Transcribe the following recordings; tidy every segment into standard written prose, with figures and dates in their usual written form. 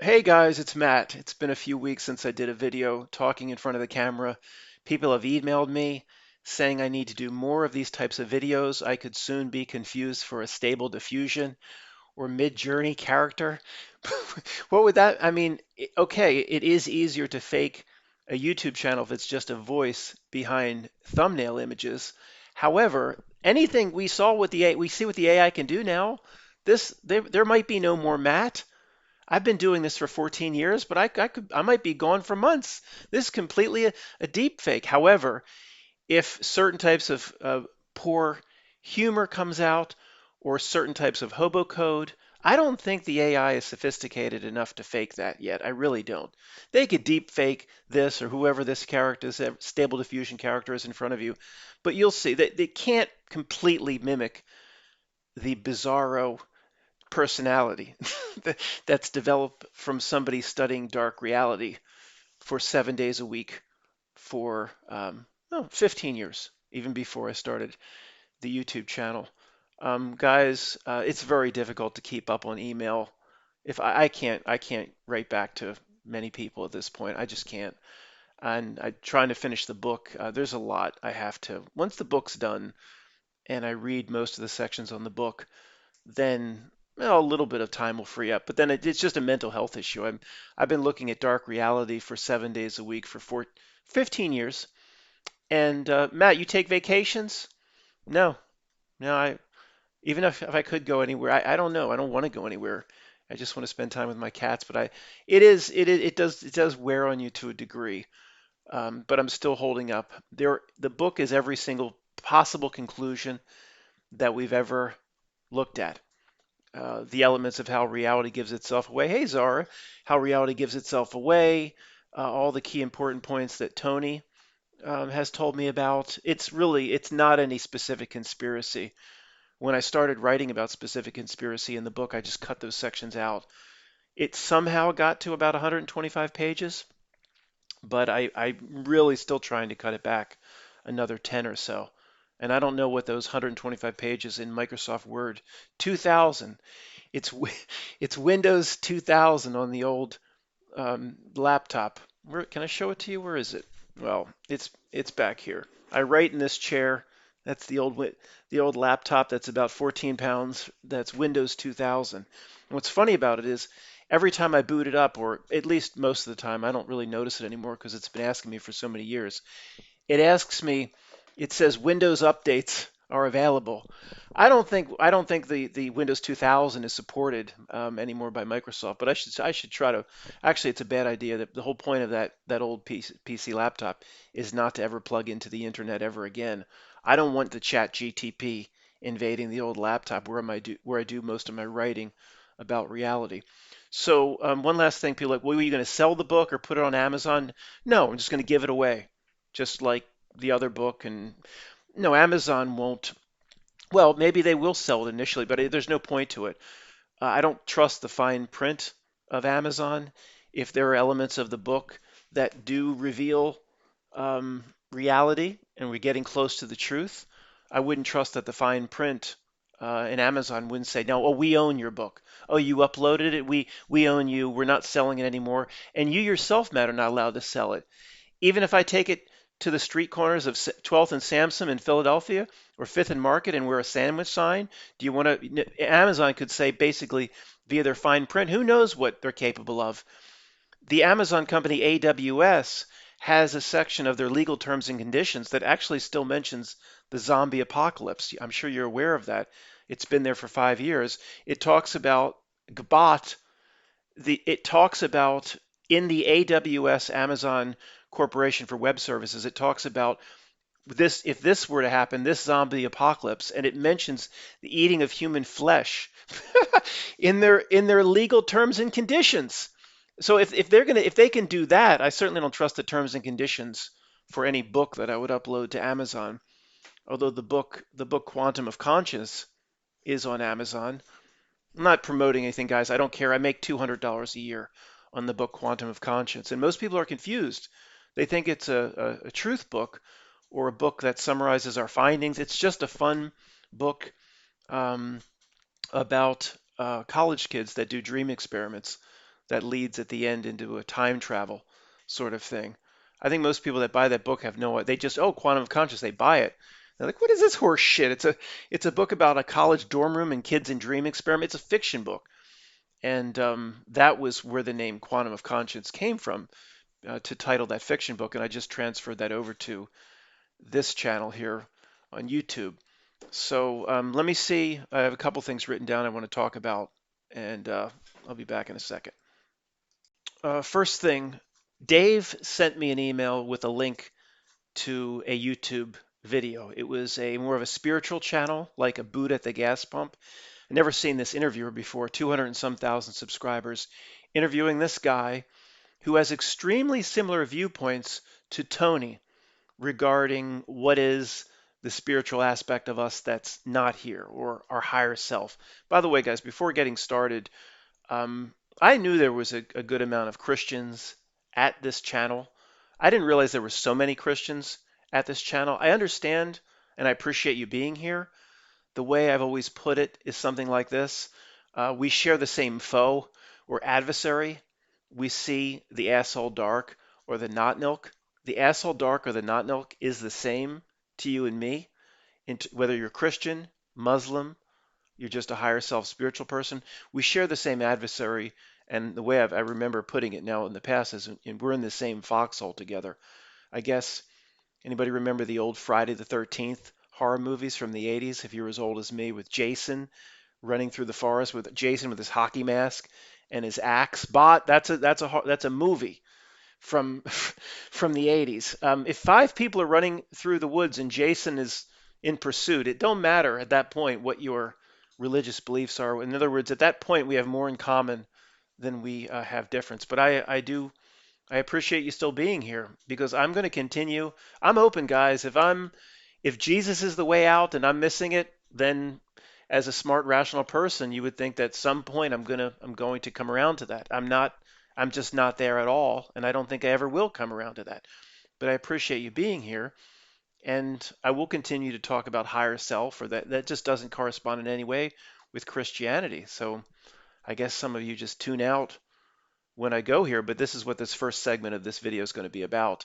Hey guys, it's Matt. It's been a few weeks since I did a video talking in front of the camera. People have emailed me saying I need to do more of these types of videos. I could soon be confused for a stable diffusion or mid-journey character. What would that, I mean, okay, it is easier to fake a YouTube channel if it's just a voice behind thumbnail images. However, anything we saw with the AI, we see what the AI can do now. There might be no more Matt. I've been doing this for 14 years, but I might be gone for months. This is completely a deep fake. However, if certain types of poor humor comes out or certain types of hobo code, I don't think the AI is sophisticated enough to fake that yet. I really don't. They could deep fake this or whoever this character is, stable diffusion character is in front of you, but you'll see that they can't completely mimic the bizarro personality that's developed from somebody studying dark reality for 7 days a week for 15 years, even before I started the YouTube channel. Guys, it's very difficult to keep up on email. If I can't write back to many people at this point. I just can't. And I'm trying to finish the book. There's a lot I have to. Once the book's done and I read most of the sections on the book, then well, a little bit of time will free up. But then it's just a mental health issue. I've been looking at dark reality for 7 days a week for 15 years. And Matt, you take vacations? No, no. Even if I could go anywhere, I don't know. I don't want to go anywhere. I just want to spend time with my cats. But it does wear on you to a degree. But I'm still holding up. The book is every single possible conclusion that we've ever looked at. The elements of how reality gives itself away. Hey, Zara, how reality gives itself away. All the key important points that Tony has told me about. It's not any specific conspiracy. When I started writing about specific conspiracy in the book, I just cut those sections out. It somehow got to about 125 pages, but I'm really still trying to cut it back another 10 or so. And I don't know what those 125 pages in Microsoft Word 2000. It's it's Windows 2000 on the old laptop. Can I show it to you? Where is it? Well, it's back here. I write in this chair. That's the old laptop that's about 14 pounds. That's Windows 2000. And what's funny about it is every time I boot it up, or at least most of the time, I don't really notice it anymore because it's been asking me for so many years. It asks me, it says Windows updates are available. I don't think the Windows 2000 is supported anymore by Microsoft, but I should try to. Actually, it's a bad idea. The whole point of that old PC laptop is not to ever plug into the internet ever again. I don't want the Chat GTP invading the old laptop where I do most of my writing about reality. So one last thing, people are like, well, are you going to sell the book or put it on Amazon? No, I'm just going to give it away, just like the other book. And no, Amazon won't. Well, maybe they will sell it initially, but there's no point to it. I don't trust the fine print of Amazon. If there are elements of the book that do reveal reality and we're getting close to the truth, I wouldn't trust that the fine print in Amazon wouldn't say, no, oh, we own your book. Oh, you uploaded it. We own you. We're not selling it anymore. And you yourself, Matt, are not allowed to sell it. Even if I take it to the street corners of 12th and Sampson in Philadelphia or 5th and Market and wear a sandwich sign, do you want to? Amazon could say basically via their fine print, who knows what they're capable of. The Amazon company AWS has a section of their legal terms and conditions that actually still mentions the zombie apocalypse. I'm sure you're aware of that. It's been there for 5 years. It talks about Gbot. It talks about in the AWS Amazon Corporation for Web Services, it talks about this if this were to happen, this zombie apocalypse, and it mentions the eating of human flesh in their legal terms and conditions. So if they can do that, I certainly don't trust the terms and conditions for any book that I would upload to Amazon. Although the book Quantum of Conscience is on Amazon. I'm not promoting anything, guys. I don't care. I make $200 a year on the book Quantum of Conscience, and most people are confused. They think it's a truth book or a book that summarizes our findings. It's just a fun book um, about college kids that do dream experiments. that leads at the end into a time travel sort of thing. I think most people that buy that book have no, they just, oh, quantum of consciousness, they buy it. They're like, what is this horse shit? It's a book about a college dorm room and kids in dream experiment. It's a fiction book. And that was where the name Quantum of Conscience came from, to title that fiction book. And I just transferred that over to this channel here on YouTube. So let me see. I have a couple things written down I want to talk about, and I'll be back in a second. First thing, Dave sent me an email with a link to a YouTube video. It was a more of a spiritual channel, like a Buddha at the gas pump. I've never seen this interviewer before, 200 and some thousand subscribers, interviewing this guy who has extremely similar viewpoints to Tony regarding what is the spiritual aspect of us that's not here, or our higher self. By the way, guys, before getting started, um, I knew there was a good amount of Christians at this channel. I didn't realize there were so many Christians at this channel. I understand and I appreciate you being here. The way I've always put it is something like this. We share the same foe or adversary. We see the asshole dark or the not milk. The asshole dark or the not milk is the same to you and me, whether you're Christian, Muslim, you're just a higher self spiritual person. We share the same adversary. And the way I remember putting it now in the past is we're in the same foxhole together. I guess anybody remember the old Friday the 13th horror movies from the 80s, if you're as old as me, with Jason running through the forest with Jason with his hockey mask and his axe. That's a movie from from the 80s. If five people are running through the woods and Jason is in pursuit, it don't matter at that point what your religious beliefs are. In other words, at that point we have more in common than we have difference. But I appreciate you still being here because I'm going to continue. I'm open, guys. If Jesus is the way out and I'm missing it, then as a smart, rational person, you would think that at some point I'm going to come around to that. I'm not. I'm just not there at all, and I don't think I ever will come around to that. But I appreciate you being here, and I will continue to talk about higher self, or that just doesn't correspond in any way with Christianity. So I guess some of you just tune out when I go here, but this is what this first segment of this video is going to be about,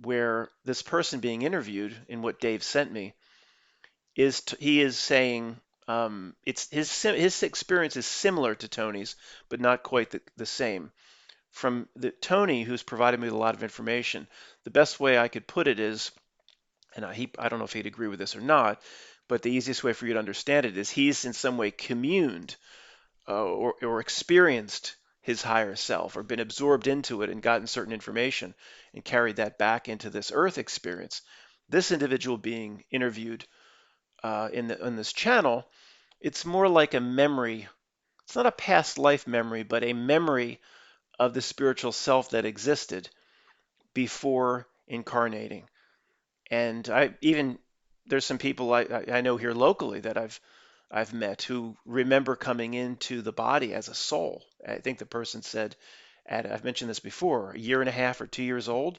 where this person being interviewed in what Dave sent me he is saying it's his experience is similar to Tony's, but not quite the same. From Tony, who's provided me with a lot of information, the best way I could put it is, and I don't know if he'd agree with this or not, but the easiest way for you to understand it is he's in some way communed or experienced his higher self or been absorbed into it and gotten certain information and carried that back into this earth experience. This individual being interviewed in this channel, it's more like a memory. It's not a past life memory, but a memory of the spiritual self that existed before incarnating. And there's some people I know here locally that I've met who remember coming into the body as a soul. I think the person said, I've mentioned this before, a year and a half or 2 years old,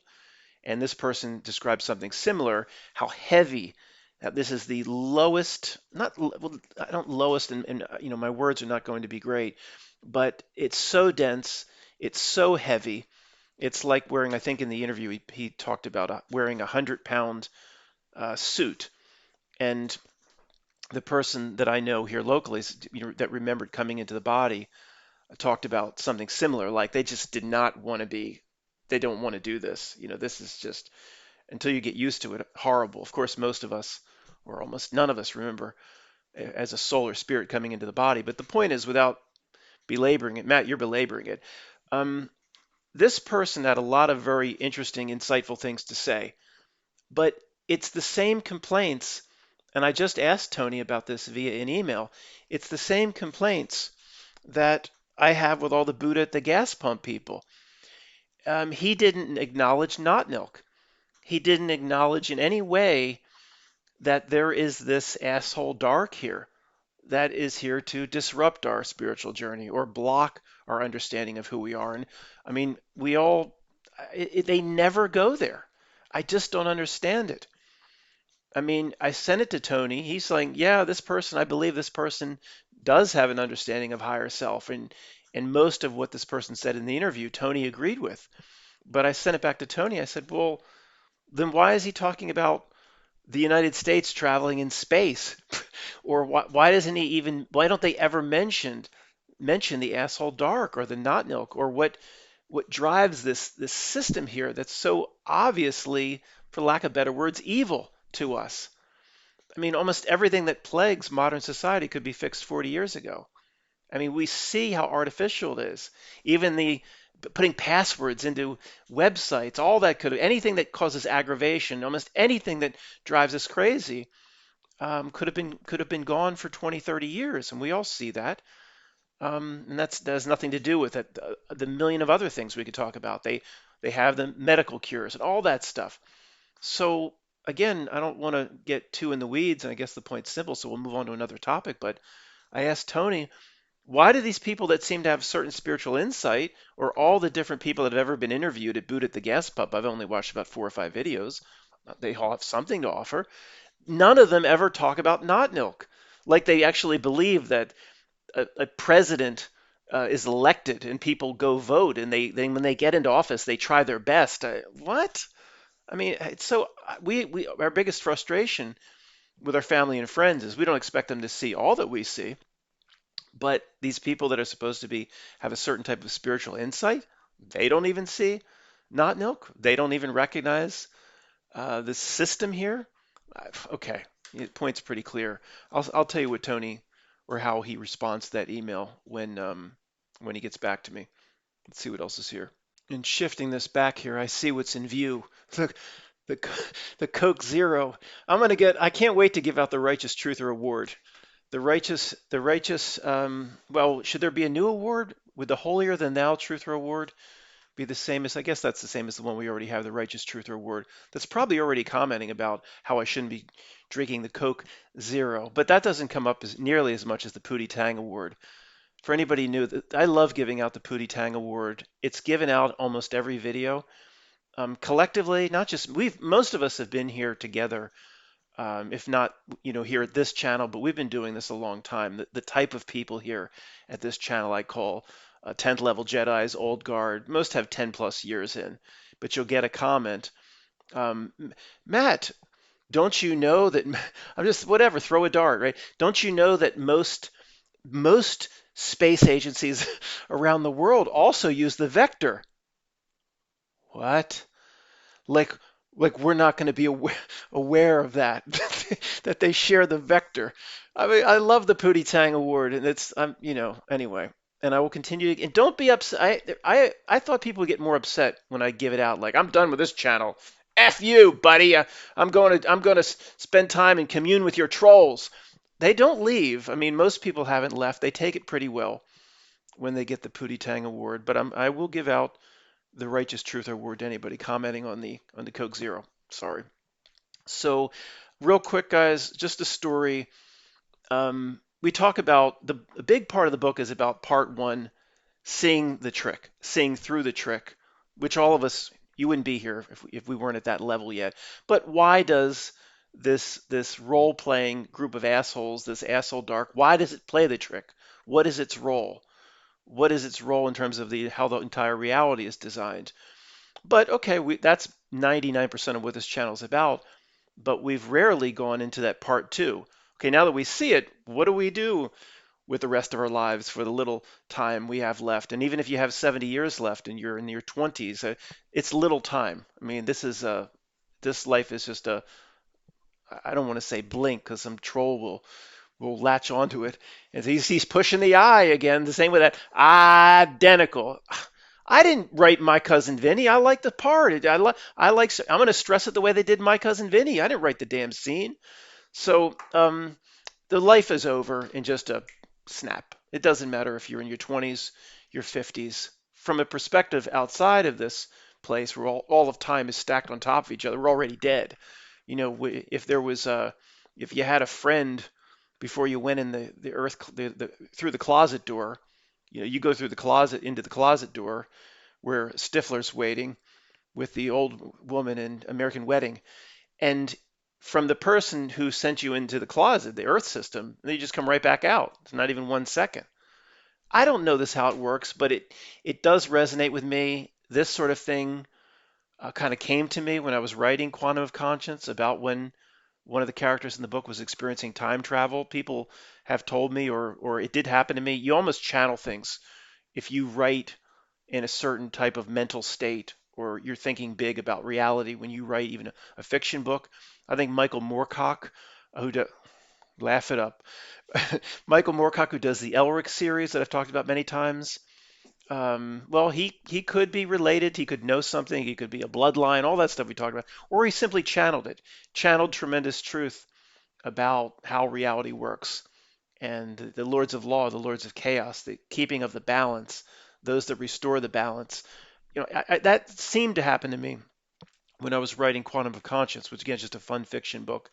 and this person described something similar, how heavy. This is the lowest, not well, I don't lowest, and my words are not going to be great, but it's so dense, it's so heavy. It's like wearing, I think in the interview he talked about wearing 100-pound suit, and the person that I know here locally, that remembered coming into the body, talked about something similar. Like they just did not want to be, they don't want to do this. This is just, until you get used to it, horrible. Of course, most of us, or almost none of us, remember as a soul or spirit coming into the body. But the point is, without belaboring it, Matt, you're belaboring it. This person had a lot of very interesting, insightful things to say, but it's the same complaints. And I just asked Tony about this via an email. It's the same complaints that I have with all the Buddha at the gas pump people. He didn't acknowledge not milk. He didn't acknowledge in any way that there is this asshole dark here that is here to disrupt our spiritual journey or block our understanding of who we are. And I mean, they never go there. I just don't understand it. I mean, I sent it to Tony. He's like, yeah, I believe this person does have an understanding of higher self. And And most of what this person said in the interview, Tony agreed with. But I sent it back to Tony. I said, well, then why is he talking about the United States traveling in space? Or why doesn't he even, why don't they ever mention the asshole dark or the not milk or what drives this system here that's so obviously, for lack of better words, evil to us? I mean, almost everything that plagues modern society could be fixed 40 years ago. I mean, we see how artificial it is. Even the putting passwords into websites, all that could, anything that causes aggravation, almost anything that drives us crazy, could have been gone for 20, 30 years, and we all see that. And that has nothing to do with it. The million of other things we could talk about. They have the medical cures and all that stuff. So again, I don't want to get too in the weeds, and I guess the point's simple, so we'll move on to another topic. But I asked Tony, why do these people that seem to have certain spiritual insight, or all the different people that have ever been interviewed at Boot at the Gas Pub, I've only watched about 4 or 5 videos, they all have something to offer. None of them ever talk about not milk. Like they actually believe that a president is elected and people go vote, and they when they get into office, they try their best. What? I mean, it's so we our biggest frustration with our family and friends is we don't expect them to see all that we see. But these people that are supposed to be have a certain type of spiritual insight, they don't even see not milk. They don't even recognize the system here. Okay, the point's pretty clear. I'll tell you what Tony or how he responds to that email when he gets back to me. Let's see what else is here. And shifting this back here, I see what's in view. Look, the the Coke Zero. I can't wait to give out the Righteous Truther Award. The righteous. Well, should there be a new award? Would the Holier Than Thou Truther Award be the same as? I guess that's the same as the one we already have, the Righteous Truther Award. That's probably already commenting about how I shouldn't be drinking the Coke Zero, but that doesn't come up as nearly as much as the Pootie Tang Award. For anybody new, I love giving out the Pootie Tang Award. It's given out almost every video. Collectively, not just most of us have been here together, if not, here at this channel, but we've been doing this a long time. The type of people here at this channel I call 10th level Jedi's, old guard. Most have 10 plus years in, but you'll get a comment. Um, Matt, don't you know that? I'm just whatever, throw a dart, right? Don't you know that most space agencies around the world also use the vector? What? like like we're not going to be aware of that that they share the vector. I mean, I love the Pootie Tang Award, and it's anyway. And I will continue. And don't be upset. I thought people would get more upset when I give it out. Like, I'm done with this channel. F you, buddy. I'm going to spend time and commune with your trolls. They don't leave. I mean, most people haven't left. They take it pretty well when they get the Pootie Tang Award. But I will give out the Righteous Truth Award to anybody commenting on the Coke Zero. Sorry. So, real quick, guys, just a story. We talk about a big part of the book is about part one, seeing the trick, seeing through the trick, which all of us, you wouldn't be here if we weren't at that level yet. But why does this role playing group of assholes, this asshole dark, why does it play the trick? What is its role? What is its role in terms of how the entire reality is designed? But okay, that's 99% of what this channel is about. But we've rarely gone into that part two. Okay, now that we see it, what do we do with the rest of our lives for the little time we have left? And even if you have 70 years left and you're in your 20s, it's little time. I mean, this life is just I don't want to say blink because some troll will latch onto it. And he's pushing the I again, the same with that identical. I didn't write My Cousin Vinny. I like the part. I'm going to stress it the way they did My Cousin Vinny. I didn't write the damn scene. So the life is over in just a snap. It doesn't matter if you're in your 20s, your 50s. From a perspective outside of this place where all of time is stacked on top of each other, we're already dead. If you had a friend before you went in the earth through the closet door, you go through the closet into the closet door where Stifler's waiting with the old woman in American Wedding, and from the person who sent you into the closet, the earth system, they just come right back out. It's not even 1 second. I don't know this how it works, but it does resonate with me. This sort of thing kind of came to me when I was writing Quantum of Conscience about when one of the characters in the book was experiencing time travel. People have told me, or it did happen to me. You almost channel things if you write in a certain type of mental state, or you're thinking big about reality when you write even a fiction book. I think Michael Moorcock, who do, laugh it up, Michael Moorcock, who does the Elric series that I've talked about many times. Well, he could be related. He could know something. He could be a bloodline. All that stuff we talked about, or he simply channeled it, channeled tremendous truth about how reality works, and the lords of law, the lords of chaos, the keeping of the balance, those that restore the balance. That seemed to happen to me when I was writing Quantum of Conscience, which again is just a fun fiction book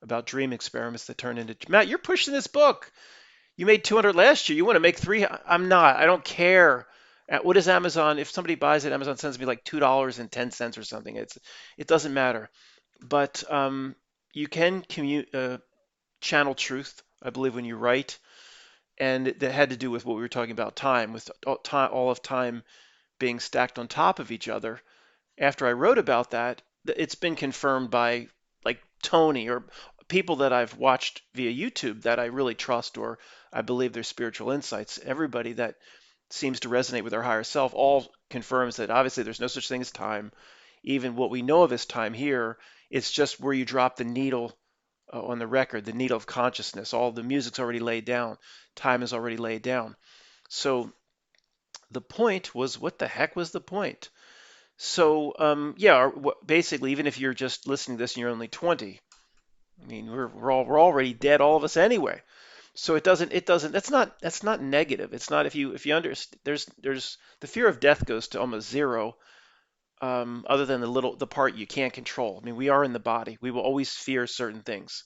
about dream experiments that turned into Matt. You're pushing this book. You made 200 last year. You want to make three? I'm not. I don't care. What is Amazon? If somebody buys it, Amazon sends me like $2.10 or something. It doesn't matter. But you can channel truth, I believe, when you write, and that had to do with what we were talking about time, with all of time being stacked on top of each other. After I wrote about that, it's been confirmed by like Tony or people that I've watched via YouTube that I really trust or I believe their spiritual insights. Everybody that seems to resonate with our higher self all confirms that obviously there's no such thing as time. Even what we know of as time here, it's just where you drop the needle on the record, the needle of consciousness. All the music's already laid down, time is already laid down. So the point was, what the heck was the point? So yeah, basically, even if you're just listening to this and you're only 20, I mean, we're already dead, all of us anyway. So it doesn't that's not negative. It's not if you understand there's the fear of death goes to almost zero. Other than the part you can't control. I mean, we are in the body. We will always fear certain things.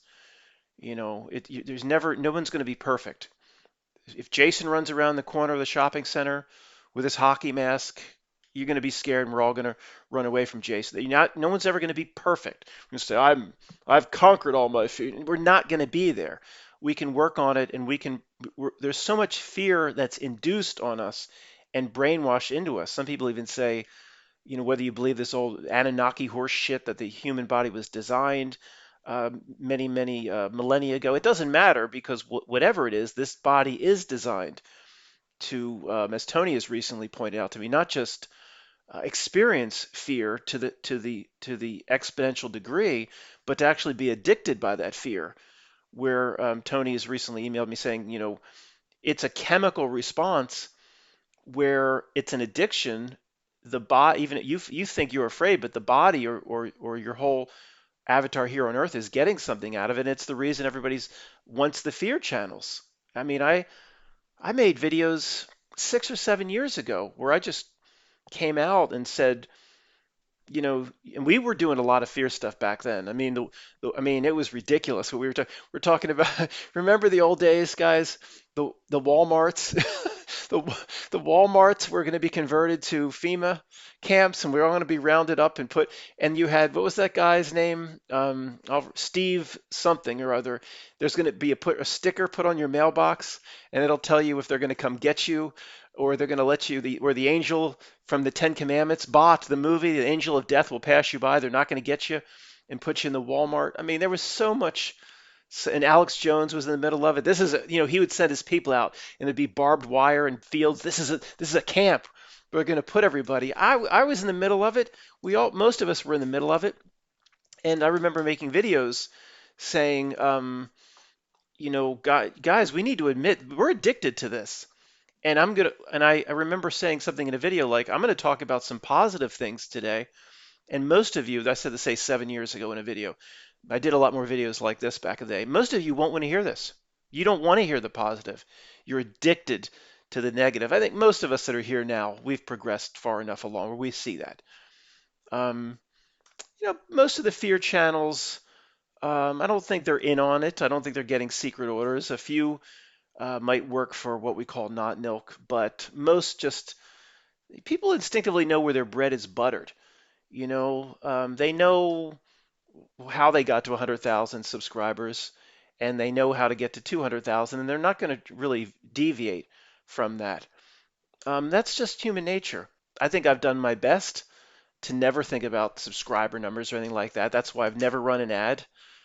There's never no one's going to be perfect. If Jason runs around the corner of the shopping center with his hockey mask, you're going to be scared, and we're all going to run away from Jason. No one's ever going to be perfect. We're going to say, I've conquered all my fear. We're not going to be there. We can work on it, and there's so much fear that's induced on us and brainwashed into us. Some people even say, whether you believe this old Anunnaki horse shit that the human body was designed many, many millennia ago, it doesn't matter because whatever it is, this body is designed to, as Tony has recently pointed out to me, not just experience fear to the exponential degree, but to actually be addicted by that fear. Where Tony has recently emailed me saying, it's a chemical response where it's an addiction. The body, even you think you're afraid, but the body or your whole avatar here on Earth is getting something out of it. And it's the reason everybody's wants the fear channels. I mean, I made videos 6 or 7 years ago where I just came out and said, and we were doing a lot of fear stuff back then. I mean, I mean, it was ridiculous what we're talking about. Remember the old days, guys? The WalMarts, the the WalMarts were going to be converted to FEMA camps, and we are all going to be rounded up and put. And you had what was that guy's name? Steve something or other. There's going to be a sticker put on your mailbox, and it'll tell you if they're going to come get you or they're going to let you or the angel from the Ten Commandments bought the movie, the angel of death will pass you by. They're not going to get you and put you in the Walmart. I mean, there was so much, and Alex Jones was in the middle of it. He would send his people out, and it'd be barbed wire and fields. This is a camp. We're going to put everybody. I was in the middle of it. Most of us were in the middle of it, and I remember making videos saying, guys, we need to admit we're addicted to this. And I remember saying something in a video like, I'm gonna talk about some positive things today. And most of you, I said to say 7 years ago in a video, I did a lot more videos like this back in the day. Most of you won't want to hear this. You don't want to hear the positive. You're addicted to the negative. I think most of us that are here now, we've progressed far enough along where we see that. Um, most of the fear channels, I don't think they're in on it. I don't think they're getting secret orders. A few might work for what we call not milk, but most just people instinctively know where their bread is buttered. They know how they got to 100,000 subscribers, and they know how to get to 200,000, and they're not going to really deviate from that. That's just human nature. I think I've done my best to never think about subscriber numbers or anything like that. That's why I've never run an ad.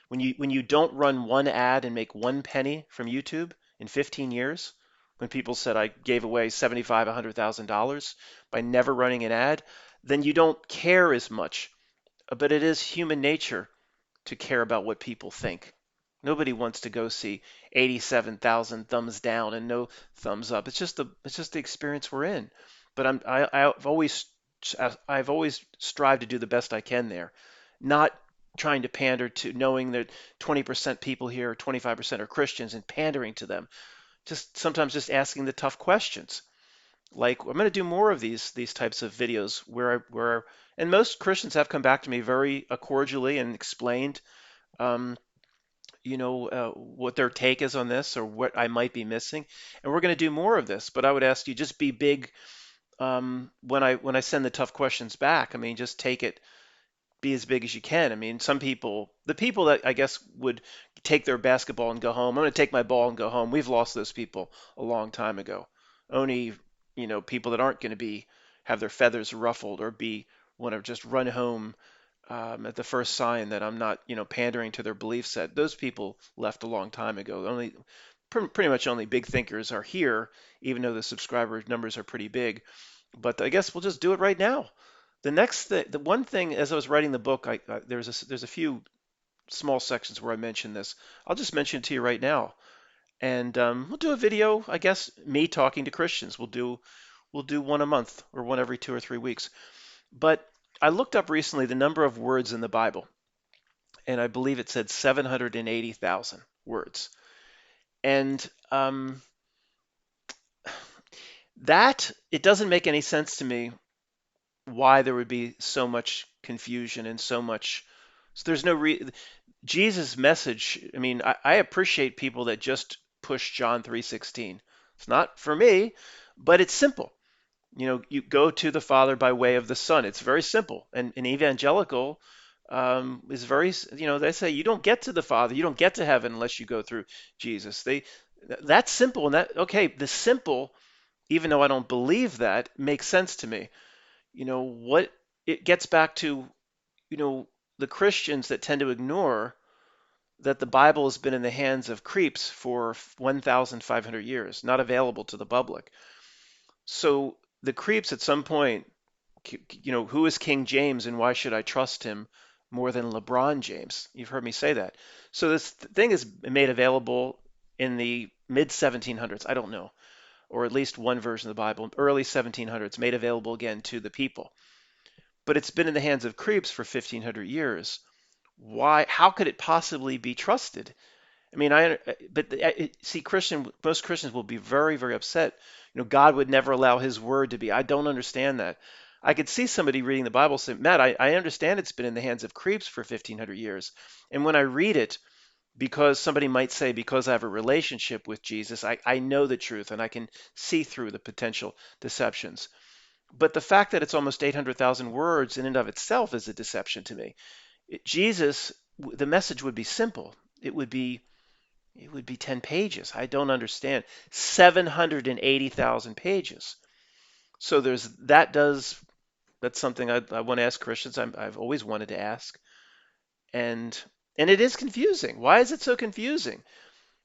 When you don't run one ad and make one penny from YouTube in 15 years, when people said I gave away 75, $100,000 by never running an ad, then you don't care as much. But it is human nature to care about what people think. Nobody wants to go see 87,000 thumbs down and no thumbs up. It's just the experience we're in. But I've always strived to do the best I can there, not trying to pander to knowing that 20% people here, 25% are Christians and pandering to them. Just sometimes just asking the tough questions. Like I'm going to do more of these types of videos where and most Christians have come back to me very cordially and explained um, what their take is on this or what I might be missing. And we're going to do more of this. But I would ask you just be big when I send the tough questions back. I mean, just take it, be as big as you can. I mean, the people that I guess would take their basketball and go home. I'm going to take my ball and go home. We've lost those people a long time ago. Only, people that aren't going to be have their feathers ruffled or be want to just run home at the first sign that I'm not, pandering to their belief set. Those people left a long time ago. Pretty much only big thinkers are here, even though the subscriber numbers are pretty big. But I guess we'll just do it right now. The one thing, as I was writing the book, there's a few small sections where I mentioned this. I'll just mention it to you right now, and we'll do a video. I guess me talking to Christians. We'll do one a month or one every 2 or 3 weeks. But I looked up recently the number of words in the Bible, and I believe it said 780,000 words. And that it doesn't make any sense to me why there would be so much confusion and so much. So there's no Jesus' message. I mean, I appreciate people that just push John 3:16. It's not for me, but it's simple. You go to the Father by way of the Son. It's very simple. And an evangelical is they say you don't get to the Father, you don't get to heaven unless you go through Jesus. That's simple. And okay, the simple, even though I don't believe that, makes sense to me. What it gets back to, you know, the Christians that tend to ignore that the Bible has been in the hands of creeps for 1,500 years, not available to the public. So the creeps at some point, who is King James and why should I trust him more than LeBron James? You've heard me say that. So this thing is made available in the mid 1700s. I don't know, or at least one version of the Bible, early 1700s, made available again to the people. But it's been in the hands of creeps for 1,500 years. Why? How could it possibly be trusted? I mean, see, most Christians will be very, very upset. God would never allow His word to be. I don't understand that. I could see somebody reading the Bible saying, Matt, I understand it's been in the hands of creeps for 1,500 years. And when I read it, because somebody might say, because I have a relationship with Jesus, I know the truth and I can see through the potential deceptions. But the fact that it's almost 800,000 words in and of itself is a deception to me. The message would be simple. It would be 10 pages. I don't understand. 780,000 pages. So that's something I want to ask Christians. I've always wanted to ask. And it is confusing. Why is it so confusing?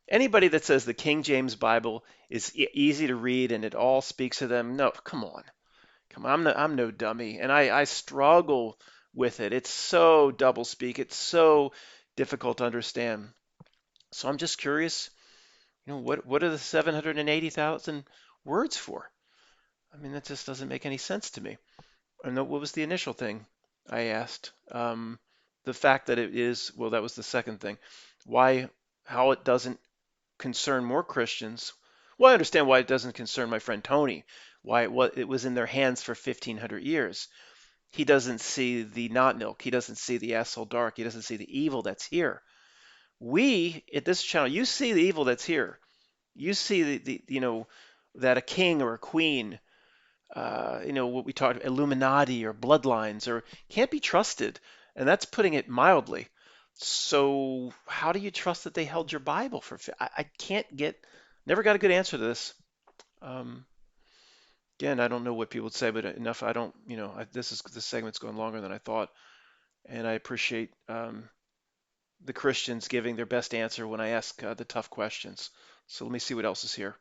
Anybody that says the King James Bible is easy to read and it all speaks to them, no, come on. Come on, I'm no dummy. And I struggle with it. It's so doublespeak. It's so difficult to understand. So I'm just curious, what are the 780,000 words for? I mean, that just doesn't make any sense to me. And what was the initial thing I asked? The fact that well, that was the second thing. How it doesn't concern more Christians. Well, I understand why it doesn't concern my friend Tony, why it was in their hands for 1,500 years. He doesn't see the not milk. He doesn't see the asshole dark. He doesn't see the evil that's here. We at this channel, you see the evil that's here. You see that a king or a queen, what we talked Illuminati or bloodlines or can't be trusted, and that's putting it mildly. So how do you trust that they held your Bible for? I can't never got a good answer to this. Um, Again, I don't know what people would say, but enough. I don't, this segment's going longer than I thought, and I appreciate the Christians giving their best answer when I ask the tough questions. So let me see what else is here.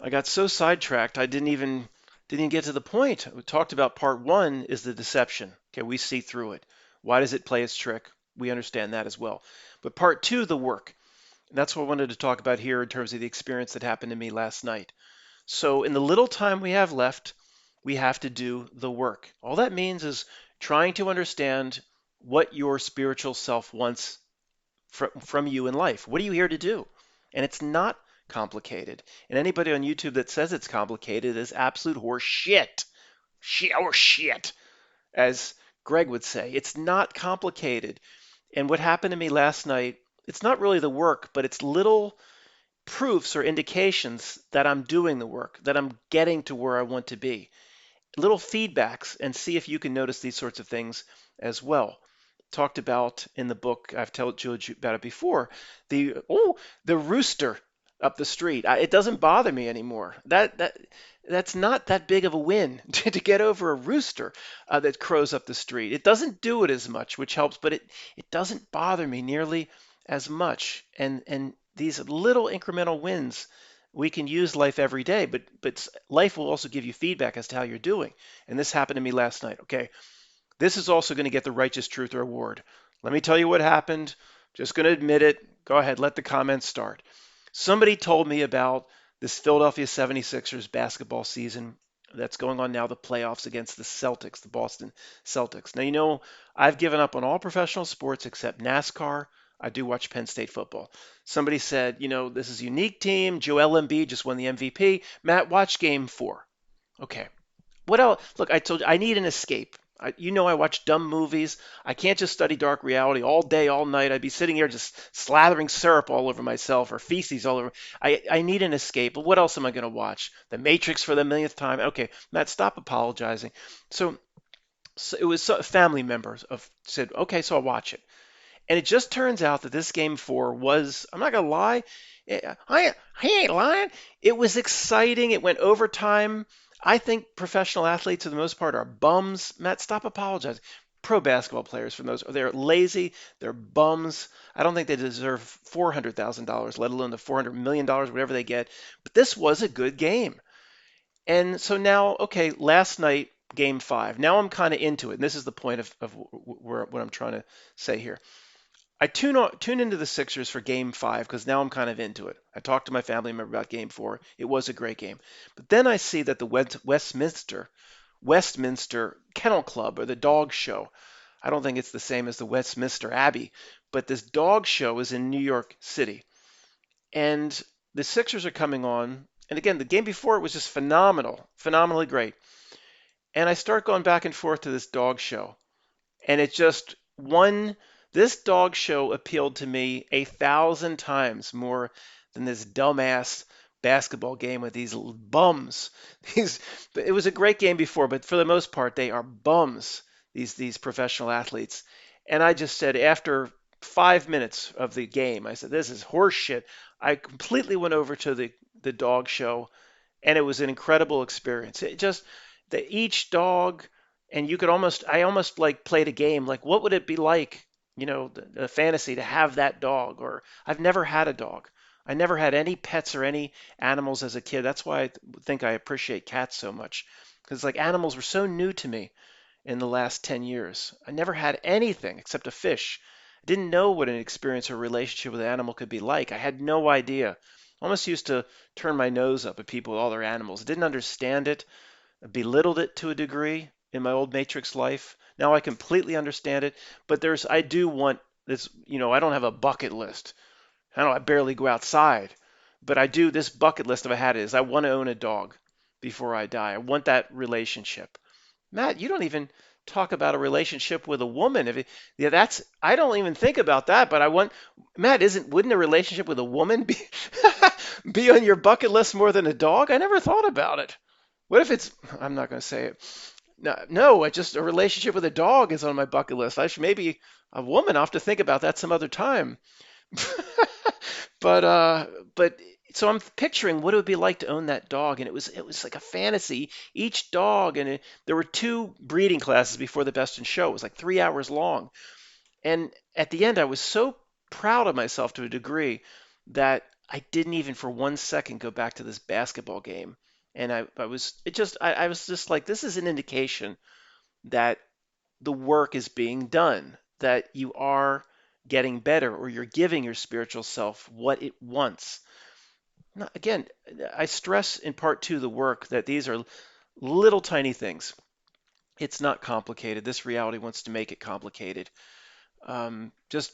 I got so sidetracked, I didn't even get to the point. We talked about part one is the deception. Okay, we see through it. Why does it play its trick? We understand that as well. But part two, the work. And that's what I wanted to talk about here in terms of the experience that happened to me last night. So in the little time we have left, we have to do the work. All that means is trying to understand what your spiritual self wants from you in life. What are you here to do? And it's not complicated. And anybody on YouTube that says it's complicated is absolute horse shit. Shit or shit, as Greg would say. It's not complicated. And what happened to me last night, it's not really the work, but it's little proofs or indications that I'm doing the work, that I'm getting to where I want to be. Little feedbacks, and see if you can notice these sorts of things as well. Talked about in the book, I've told you about it before, the rooster up the street. It doesn't bother me anymore. That's not that big of a win to get over a rooster that crows up the street. It doesn't do it as much, which helps, but it doesn't bother me nearly as much. And these little incremental wins, we can use life every day, but life will also give you feedback as to how you're doing. And this happened to me last night. Okay, this is also going to get the righteous truth award. Let me tell you what happened. Just going to admit it. Go ahead, let the comments start. Somebody told me about this Philadelphia 76ers basketball season that's going on now, the playoffs against the Celtics, the Boston Celtics. Now, I've given up on all professional sports except NASCAR. I do watch Penn State football. Somebody said, this is a unique team. Joel Embiid just won the MVP. Matt, watch game four. Okay. What else? Look, I told you I need an escape. I watch dumb movies. I can't just study dark reality all day, all night. I'd be sitting here just slathering syrup all over myself or feces all over. I need an escape. But what else am I going to watch? The Matrix for the millionth time. Okay, Matt, stop apologizing. So it was family members of said, okay, so I'll watch it. And it just turns out that this game four was, I'm not going to lie, I ain't lying. It was exciting. It went overtime. I think professional athletes, for the most part, are bums. Matt, stop apologizing. Pro basketball players, for those, they're lazy, they're bums. I don't think they deserve $400,000, let alone the $400 million, whatever they get. But this was a good game. And so now, okay, last night, game five. Now I'm kind of into it. And this is the point of what I'm trying to say here. I tune into the Sixers for Game Five because now I'm kind of into it. I talked to my family member about Game Four. It was a great game, but then I see that the Westminster Kennel Club or the Dog Show. I don't think it's the same as the Westminster Abbey, but this dog show is in New York City, and the Sixers are coming on. And again, the game before it was just phenomenal, phenomenally great. And I start going back and forth to this dog show, and it just one this dog show appealed to me 1,000 times more than this dumbass basketball game with these bums. These it was a great game before, but for the most part they are bums, these professional athletes. And I just said after 5 minutes of the game, I said, this is horse shit. I completely went over to the dog show, and it was an incredible experience. It just each dog, and I almost like played a game like what would it be like, the fantasy to have that dog. Or I've never had a dog. I never had any pets or any animals as a kid. That's why I think I appreciate cats so much, because like animals were so new to me in the last 10 years. I never had anything except a fish. I didn't know what an experience or relationship with an animal could be like. I had no idea. I almost used to turn my nose up at people with all their animals. I didn't understand it. I belittled it to a degree in my old Matrix life. Now I completely understand it. But I do want this, I don't have a bucket list. I barely go outside. But I do, this bucket list, if I had it, is I want to own a dog before I die. I want that relationship. Matt, you don't even talk about a relationship with a woman. Yeah, I don't even think about that, but I want Matt, wouldn't a relationship with a woman be be on your bucket list more than a dog? I never thought about it. What if it's I'm not going to say it. No, no, I just a relationship with a dog is on my bucket list. I should maybe a woman. I'll have to think about that some other time. But So I'm picturing what it would be like to own that dog, and it was like a fantasy. Each dog, and there were two breeding classes before the best in show. It was like 3 hours long, and at the end, I was so proud of myself to a degree that I didn't even for 1 second go back to this basketball game. And I was just like, this is an indication that the work is being done, that you are getting better, or you're giving your spiritual self what it wants. Now, again, I stress in part two of the work that these are little tiny things. It's not complicated. This reality wants to make it complicated. Just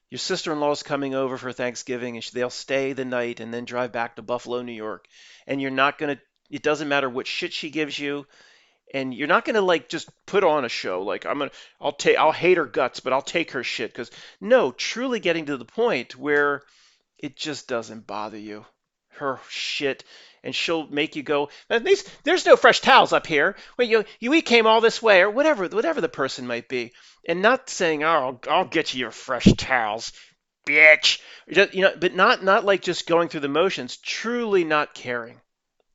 your sister-in-law is coming over for Thanksgiving, and they'll stay the night and then drive back to Buffalo, New York. And you're not gonna. It doesn't matter what shit she gives you, and you're not gonna like just put on a show like I'll hate her guts, but I'll take her shit. Because no, truly getting to the point where it just doesn't bother you. Her shit, and she'll make you go, there's no fresh towels up here. Well, we came all this way, or whatever the person might be, and not saying, oh, I'll get you your fresh towels, bitch. But not like just going through the motions, truly not caring.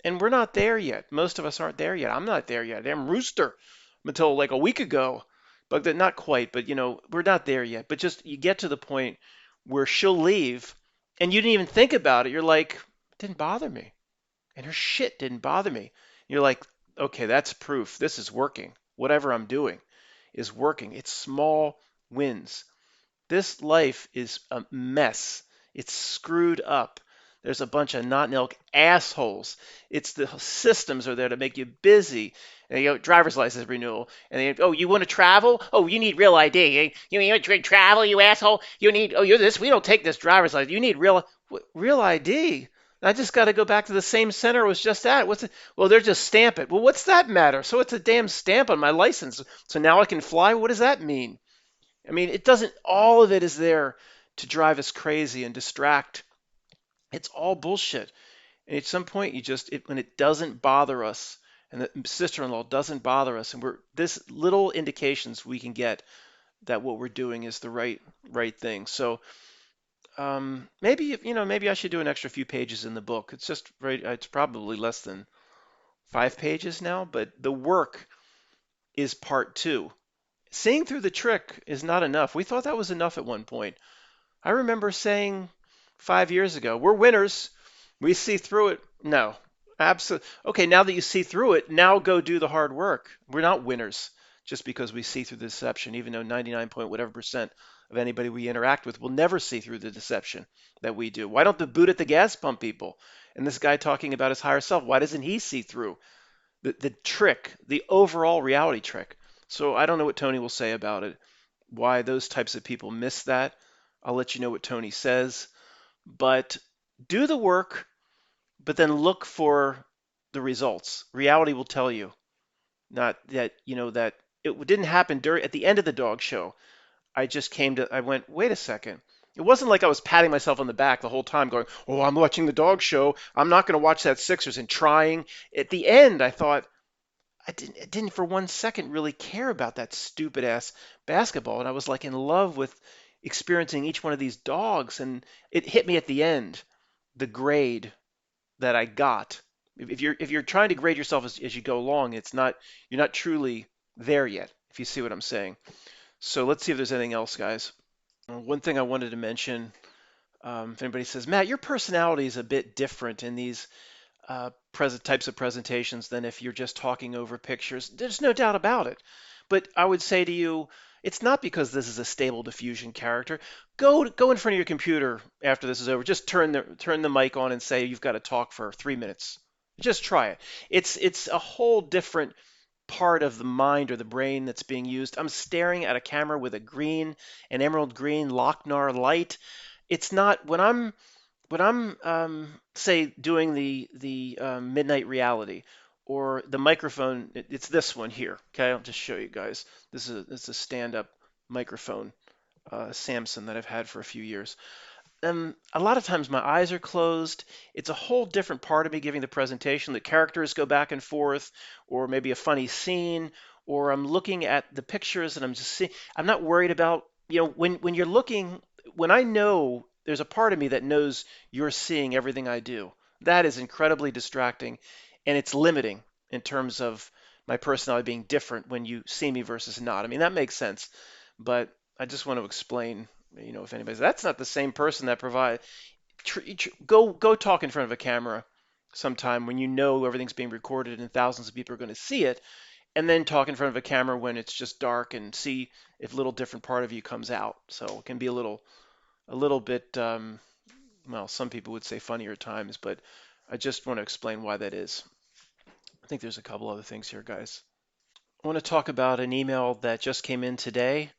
And we're not there yet. Most of us aren't there yet. I'm not there yet. I'm rooster until like a week ago, but not quite. But we're not there yet. But just you get to the point where she'll leave, and you didn't even think about it. You're like, it didn't bother me, and her shit didn't bother me. You're like, okay, that's proof. This is working. Whatever I'm doing is working. It's small wins. This life is a mess. It's screwed up. There's a bunch of not milk assholes. It's the systems are there to make you busy. And driver's license renewal. And oh, you want to travel? Oh, you need real ID. You want to travel, you asshole? You need, oh, you're this. We don't take this driver's license. You need real ID. I just got to go back to the same center I was just at. What's it? Well, they're just stamp it. Well, what's that matter? So it's a damn stamp on my license. So now I can fly. What does that mean? I mean, it doesn't, all of it is there to drive us crazy and distract. It's all bullshit. And at some point, when it doesn't bother us, and the sister-in-law doesn't bother us, and we're this little indications we can get that what we're doing is the right thing. So maybe I should do an extra few pages in the book. It's just right. It's probably less than 5 pages now, but the work is part two. Seeing through the trick is not enough. We thought that was enough at one point. I remember saying 5 years ago, we're winners. We see through it. No, absolutely. Okay, now that you see through it, now go do the hard work. We're not winners just because we see through the deception, even though 99 point whatever percent of anybody we interact with will never see through the deception that we do. Why don't the boot at the gas pump people? And this guy talking about his higher self, why doesn't he see through the trick, the overall reality trick? So I don't know what Tony will say about it, why those types of people miss that. I'll let you know what Tony says. But do the work, but then look for the results. Reality will tell you, not that, that it didn't happen at the end of the dog show. I went, wait a second. It wasn't like I was patting myself on the back the whole time going, oh, I'm watching the dog show. I'm not going to watch that Sixers and trying. At the end, I thought, I didn't for 1 second really care about that stupid ass basketball. And I was like in love with experiencing each one of these dogs. And it hit me at the end, the grade that I got. If you're trying to grade yourself as you go along, you're not truly there yet, if you see what I'm saying. So let's see if there's anything else, guys. One thing I wanted to mention, if anybody says, Matt, your personality is a bit different in these types of presentations than if you're just talking over pictures. There's no doubt about it. But I would say to you, it's not because this is a stable diffusion character. Go in front of your computer after this is over. Just turn the mic on and say you've got to talk for 3 minutes. Just try it. It's a whole different part of the mind or the brain that's being used. I'm staring at a camera with an emerald green Lochnar light. It's not when I'm say doing the midnight reality or the microphone. It's this one here. Okay, I'll just show you guys. This is a stand-up microphone, Samson, that I've had for a few years. A lot of times my eyes are closed. It's a whole different part of me giving the presentation. The characters go back and forth, or maybe a funny scene, or I'm looking at the pictures and I'm just seeing. I'm not worried about, when you're looking, when I know there's a part of me that knows you're seeing everything I do. That is incredibly distracting, and it's limiting in terms of my personality being different when you see me versus not. I mean, that makes sense, but I just want to explain, if anybody's that's not the same person that provide go talk in front of a camera sometime when you know everything's being recorded and thousands of people are going to see it, and then talk in front of a camera when it's just dark and see if a little different part of you comes out. So it can be a little bit, well, some people would say funnier at times, but I just want to explain why that is. I think there's a couple other things here, guys. I want to talk about an email that just came in today.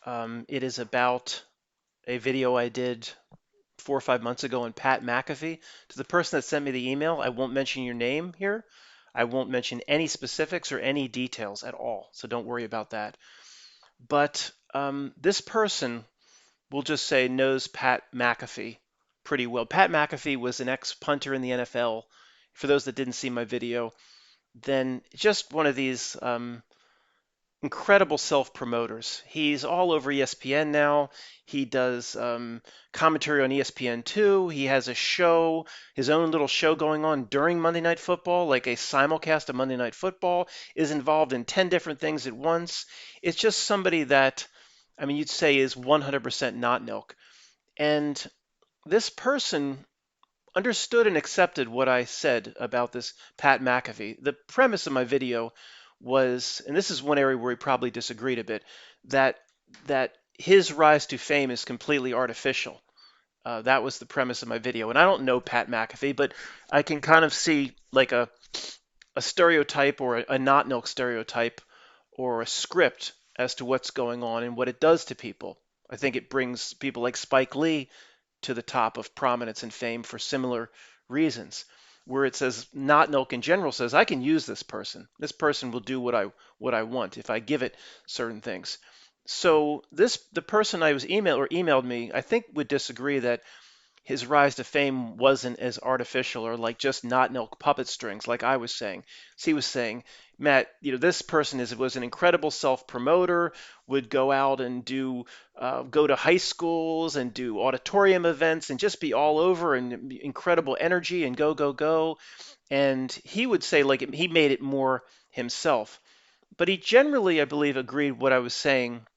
It is about a video I did 4 or 5 months ago on Pat McAfee. To the person that sent me the email, I won't mention your name here. I won't mention any specifics or any details at all, so don't worry about that. But this person, we'll just say, knows Pat McAfee pretty well. Pat McAfee was an ex-punter in the NFL. For those that didn't see my video, then just one of these incredible self-promoters. He's all over ESPN now. He does commentary on ESPN2. He has a show, his own little show going on during Monday Night Football, like a simulcast of Monday Night Football, is involved in 10 different things at once. It's just somebody that, I mean, you'd say is 100% not milk. And this person understood and accepted what I said about this Pat McAfee. The premise of my video was, and this is one area where we probably disagreed a bit, that his rise to fame is completely artificial. That was the premise of my video. And I don't know Pat McAfee, but I can kind of see like a stereotype or a not milk stereotype or a script as to what's going on and what it does to people. I think it brings people like Spike Lee to the top of prominence and fame for similar reasons. Where it says not milk in general says I can use this person. This person will do what I want if I give it certain things. So the person I was emailed me, I think would disagree that his rise to fame wasn't as artificial or like just not milk puppet strings like I was saying. So he was saying, Matt, this person was an incredible self-promoter, would go out and go to high schools and do auditorium events and just be all over and incredible energy and go, go, go. And he would say like he made it more himself. But he generally, I believe, agreed what I was saying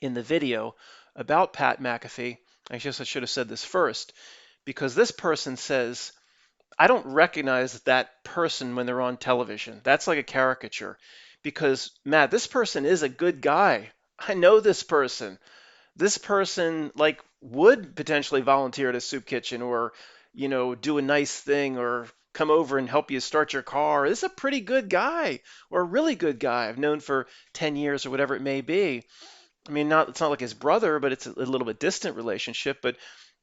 in the video about Pat McAfee. I guess I should have said this first, because this person says, I don't recognize that person when they're on television. That's like a caricature. Because, Matt, this person is a good guy. I know this person. This person, like, would potentially volunteer at a soup kitchen or, do a nice thing or come over and help you start your car. This is a pretty good guy or a really good guy I've known for 10 years or whatever it may be. I mean, it's not like his brother, but it's a little bit distant relationship. But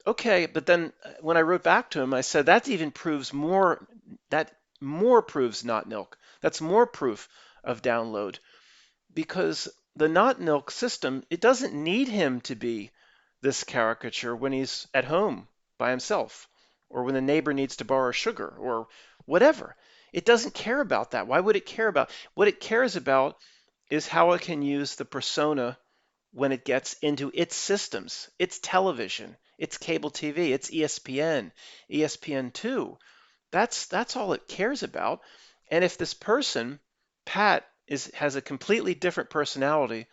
okay, but then when I wrote back to him, I said that even proves more. That more proves not milk. That's more proof of download because the not milk system, it doesn't need him to be this caricature when he's at home by himself or when the neighbor needs to borrow sugar or whatever. It doesn't care about that. Why would it care about? What it cares about is how it can use the persona when it gets into its systems, its television, its cable TV, its ESPN, ESPN2. That's all it cares about. And if this person, Pat, has a completely different personality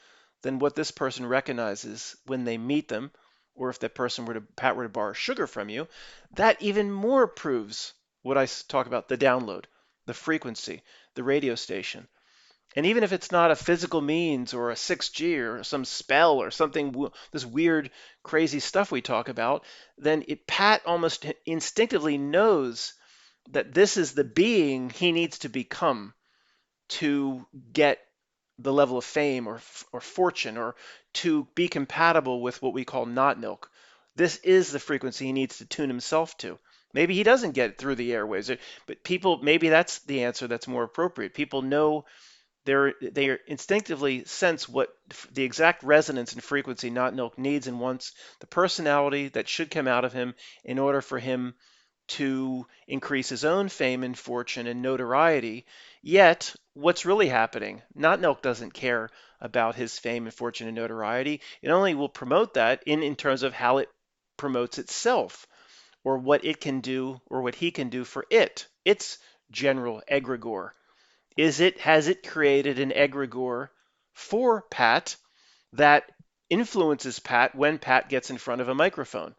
than what this person recognizes when they meet them, or if that person Pat were to borrow sugar from you, that even more proves what I talk about, the download, the frequency, the radio station. And even if it's not a physical means or a 6G or some spell or something, this weird, crazy stuff we talk about, then Pat almost instinctively knows that this is the being he needs to become to get the level of fame or fortune or to be compatible with what we call not milk. This is the frequency he needs to tune himself to. Maybe he doesn't get it through the airwaves, but maybe that's the answer that's more appropriate. People know they instinctively sense what the exact resonance and frequency not milk needs and wants, the personality that should come out of him in order for him to increase his own fame and fortune and notoriety. Yet, what's really happening? Not milk doesn't care about his fame and fortune and notoriety. It only will promote that in terms of how it promotes itself, or what it can do, or what he can do for its general egregore. Has it created an egregore for Pat that influences Pat when Pat gets in front of a microphone?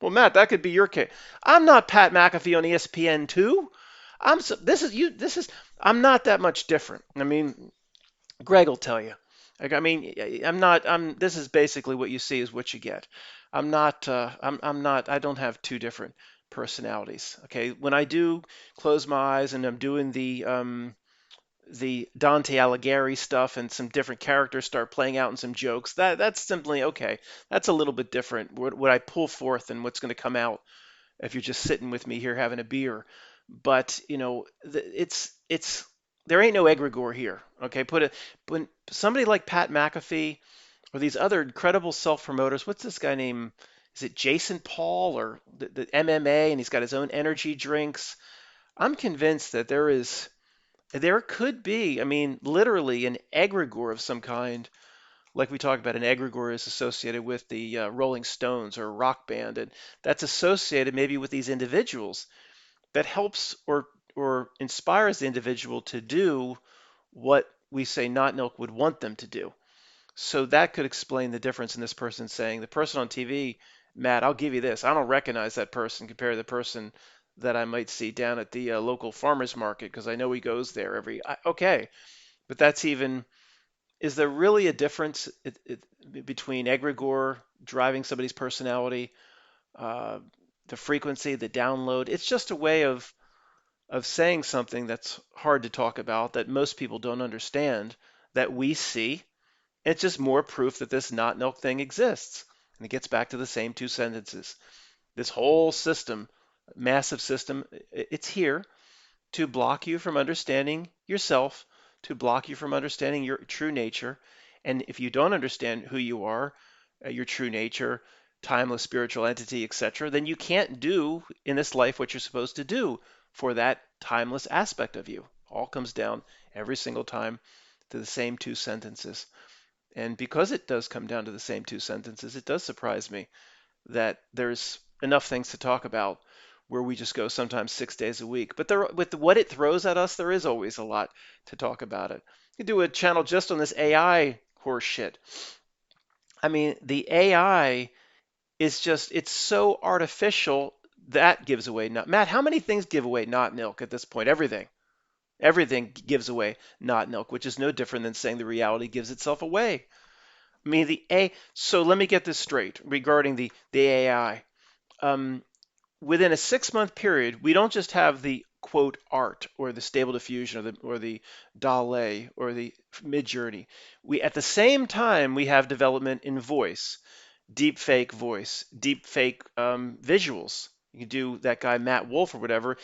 Well, Matt, that could be your case. I'm not Pat McAfee on ESPN2. This is you. This is I'm not that much different. I mean, Greg will tell you. Like, I mean, I'm not. This is basically what you see is what you get. I'm not. I'm not. I don't have two different personalities. Okay. When I do close my eyes and I'm doing the Dante Alighieri stuff and some different characters start playing out and some jokes, that's simply okay. That's a little bit different. What I pull forth and what's going to come out if you're just sitting with me here having a beer. But it's there ain't no egregore here. Okay, when somebody like Pat McAfee or these other incredible self-promoters. What's this guy named? Is it Jason Paul or the MMA? And he's got his own energy drinks. I'm convinced that there could be, I mean, literally an egregore of some kind, like we talked about. An egregore is associated with the Rolling Stones or a rock band, and that's associated maybe with these individuals that helps or inspires the individual to do what we say Not Milk would want them to do. So that could explain the difference in this person saying, the person on TV, Matt, I'll give you this. I don't recognize that person compared to the person that I might see down at the local farmers market because I know he goes there okay, but that's even, is there really a difference between egregore driving somebody's personality, uh, the frequency, the download? It's just a way of saying something that's hard to talk about, that most people don't understand, that we see. It's just more proof that this not milk thing exists. And it gets back to the same two sentences. This whole system, massive system, it's here to block you from understanding yourself, to block you from understanding your true nature. And if you don't understand who you are, your true nature, timeless spiritual entity, etc., then you can't do in this life what you're supposed to do for that timeless aspect of you. All comes down every single time to the same two sentences. And because it does come down to the same two sentences, it does surprise me that there's enough things to talk about where we just go sometimes 6 days a week. But with what it throws at us, there is always a lot to talk about it. You could do a channel just on this AI horse shit. I mean, the AI is just, it's so artificial that gives away not. Matt, how many things give away not milk at this point? Everything. Everything gives away not milk, which is no different than saying the reality gives itself away. I mean, so let me get this straight regarding the AI. Um, Within a 6 month period, we don't just have the quote art or the stable diffusion or the DALL-E or the Midjourney. We at the same time we have development in voice, deep fake visuals. You can do that guy Matt Wolf or whatever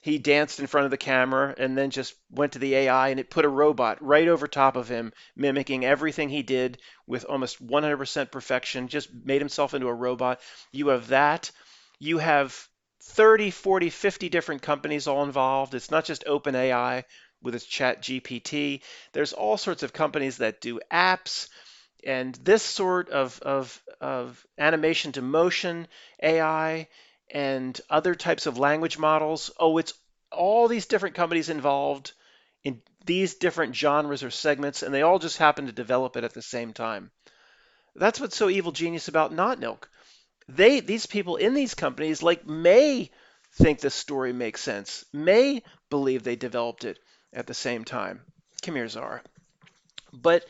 he danced in front of the camera and then just went to the AI and it put a robot right over top of him, mimicking everything he did with almost 100% perfection, just made himself into a robot. You have that. You have 30, 40, 50 different companies all involved. It's not just OpenAI with its chat GPT. There's all sorts of companies that do apps and this sort of animation to motion AI and other types of language models. Oh, it's all these different companies involved in these different genres or segments, and they all just happen to develop it at the same time. That's what's so evil genius about Not Milk. These people in these companies like may think the story makes sense, may believe they developed it at the same time. Come here, Zara. But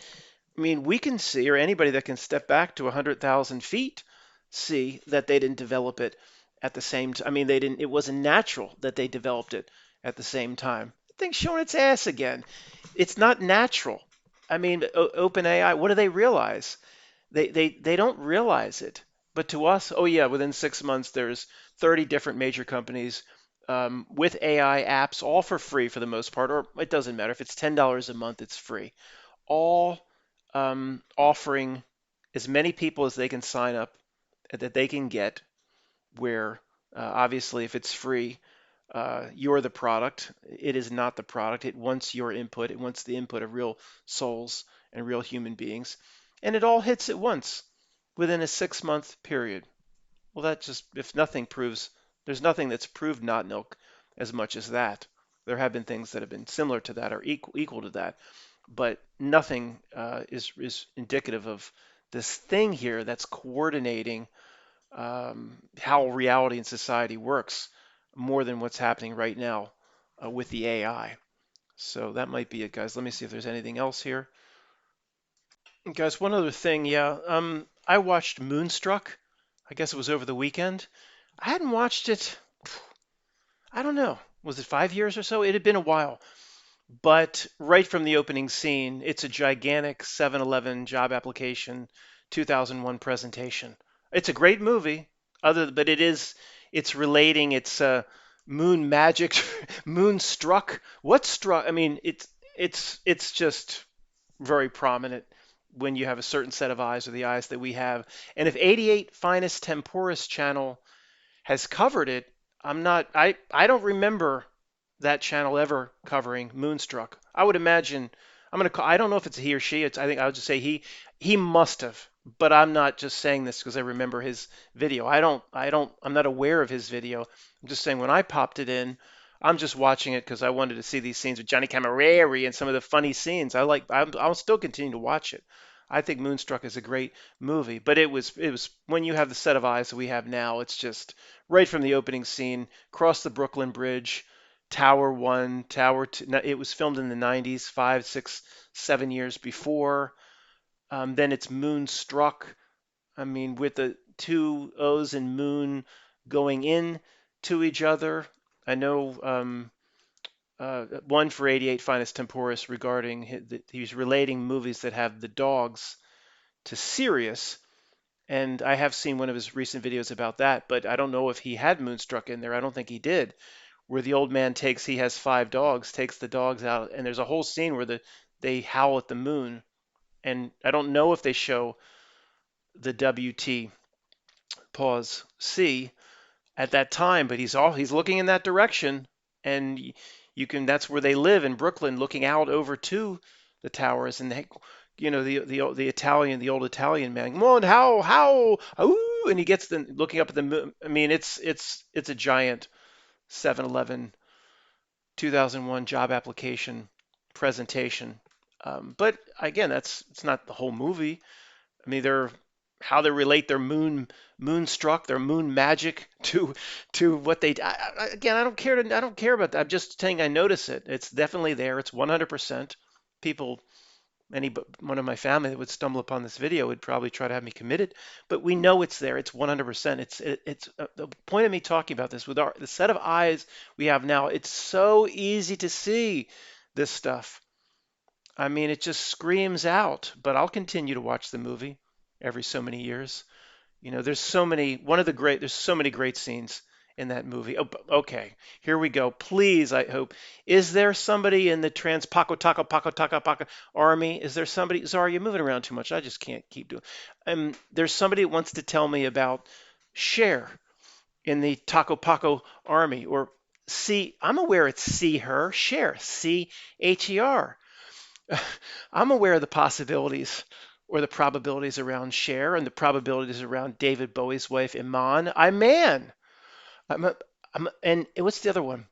I mean, we can see, or anybody that can step back to 100,000 feet, see that they didn't develop it at the same time. I mean, they didn't. It wasn't natural that they developed it at the same time. The thing's showing its ass again. It's not natural. I mean, OpenAI. What do they realize? They don't realize it. But to us, oh yeah, within 6 months, there's 30 different major companies with AI apps, all for free for the most part, or it doesn't matter if it's $10 a month, it's free, all offering as many people as they can sign up that they can get, where obviously if it's free, you're the product. It is not the product. It wants your input. It wants the input of real souls and real human beings. And it all hits at once within a 6 month period. Well, that just, if nothing proves, there's nothing that's proved not milk as much as that. There have been things that have been similar to that or equal to that, but nothing is indicative of this thing here that's coordinating how reality and society works more than what's happening right now with the AI. So that might be it, guys. Let me see if there's anything else here. Guys, one other thing, yeah. I watched Moonstruck. I guess it was over the weekend. I hadn't watched it, I don't know, was it 5 years or so? It had been a while. But right from the opening scene, it's a gigantic 7-Eleven job application 2001 presentation. It's a great movie, but it's relating, it's moon magic, moonstruck. What struck? I mean, it's just very prominent when you have a certain set of eyes or the eyes that we have. And if 88 Finest Temporis channel has covered it. I don't remember that channel ever covering Moonstruck. I would imagine I don't know if it's a he or she. I think I would just say he must have. But I'm not just saying this because I remember his video. I'm not aware of his video. I'm just saying when I popped it in, I'm just watching it because I wanted to see these scenes with Johnny Camilleri and some of the funny scenes. I'll still continue to watch it. I think Moonstruck is a great movie, but it was when you have the set of eyes that we have now, it's just right from the opening scene, cross the Brooklyn Bridge, Tower One, Tower Two. It was filmed in the 90s, 5, 6, 7 years before. Then it's Moonstruck. I mean, with the two O's and Moon going in to each other. I know one for 88 Finest Temporis regarding he's relating movies that have the dogs to Sirius. And I have seen one of his recent videos about that, but I don't know if he had Moonstruck in there. I don't think he did. Where the old man he has 5 dogs, takes the dogs out, and there's a whole scene where they howl at the moon. And I don't know if they show the WT pause C at that time, but he's looking in that direction, and you can that's where they live in Brooklyn, looking out over to the towers, and the Italian, the old Italian man, come on, how, ooh, and he gets the looking up at the moon. I mean, it's a giant 7-Eleven 2001 job application presentation. But again, it's not the whole movie. I mean, they're how they relate their moonstruck, their moon magic to what they. Again, I don't care about that. I'm just saying I notice it. It's definitely there. It's 100%. People, one of my family that would stumble upon this video would probably try to have me committed, but we know it's there. It's 100%. It's the point of me talking about this with the set of eyes we have now. It's so easy to see this stuff. I mean, it just screams out, but I'll continue to watch the movie every so many years. There's so many great scenes in that movie. Oh, okay, here we go. Please, I hope. Is there somebody in the trans Paco army? Is there somebody? Sorry, you're moving around too much. I just can't keep doing. There's somebody that wants to tell me about Cher in the Taco Paco army, or see. I'm aware it's see her Cher, Her. I'm aware of the possibilities or the probabilities around Cher and the probabilities around David Bowie's wife Iman. I'm man. And what's the other one?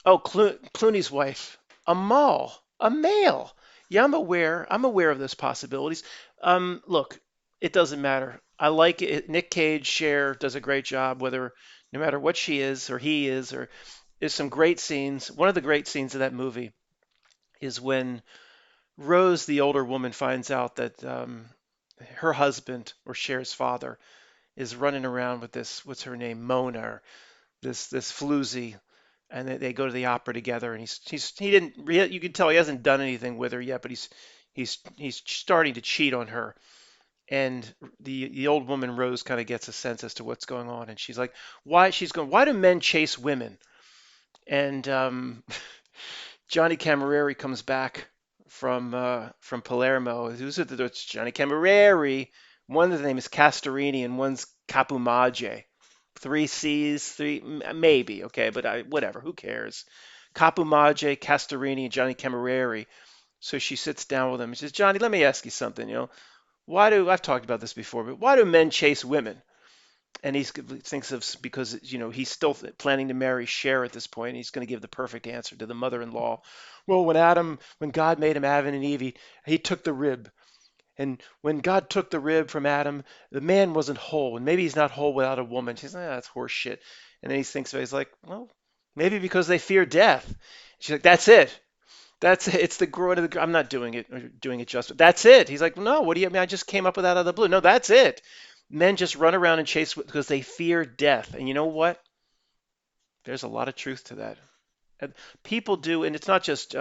Oh, Clooney's wife, Amal, a male. Yeah, I'm aware. I'm aware of those possibilities. Look, it doesn't matter. I like it. Nick Cage, Cher does a great job, no matter what she is or he is, or there's some great scenes. One of the great scenes of that movie is when Rose, the older woman, finds out that her husband or Cher's father is running around with this, what's her name, Mona, or this floozy, and they go to the opera together, and he didn't you can tell he hasn't done anything with her yet, but he's starting to cheat on her. And the old woman Rose kind of gets a sense as to what's going on, and she's like, why do men chase women? And Johnny Camilleri comes back from Palermo. It's Johnny Camilleri. One of the name is Castorini and one's Capumage. 3 C's, maybe, okay, but whatever, who cares? Capumage, Castorini, and Johnny Camilleri. So she sits down with him and says, Johnny, let me ask you something. I've talked about this before, but why do men chase women? And he thinks of, because he's still planning to marry Cher at this point. He's going to give the perfect answer to the mother-in-law. Well, when God made him Adam and Eve, he took the rib. And when God took the rib from Adam, the man wasn't whole. And maybe he's not whole without a woman. She's like, that's horse shit. And then he thinks about it. He's like, well, maybe because they fear death. She's like, that's it. That's it. It's the growing of the. I'm not doing it or doing it justice. That's it. He's like, no. What do you I mean? I just came up with that out of the blue. No, that's it. Men just run around and chase because they fear death. And you know what? There's a lot of truth to that. And people do, and it's not just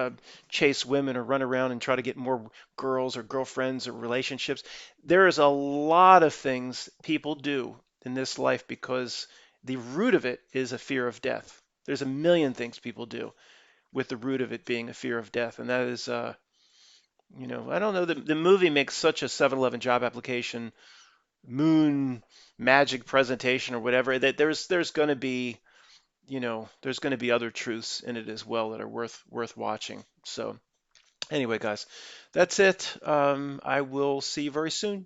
chase women or run around and try to get more girls or girlfriends or relationships. There is a lot of things people do in this life because the root of it is a fear of death. There's a million things people do with the root of it being a fear of death, and that is, I don't know. The movie makes such a 7-Eleven job application, moon magic presentation or whatever that there's going to be there's going to be other truths in it as well that are worth watching. So anyway, guys, that's it. I will see you very soon.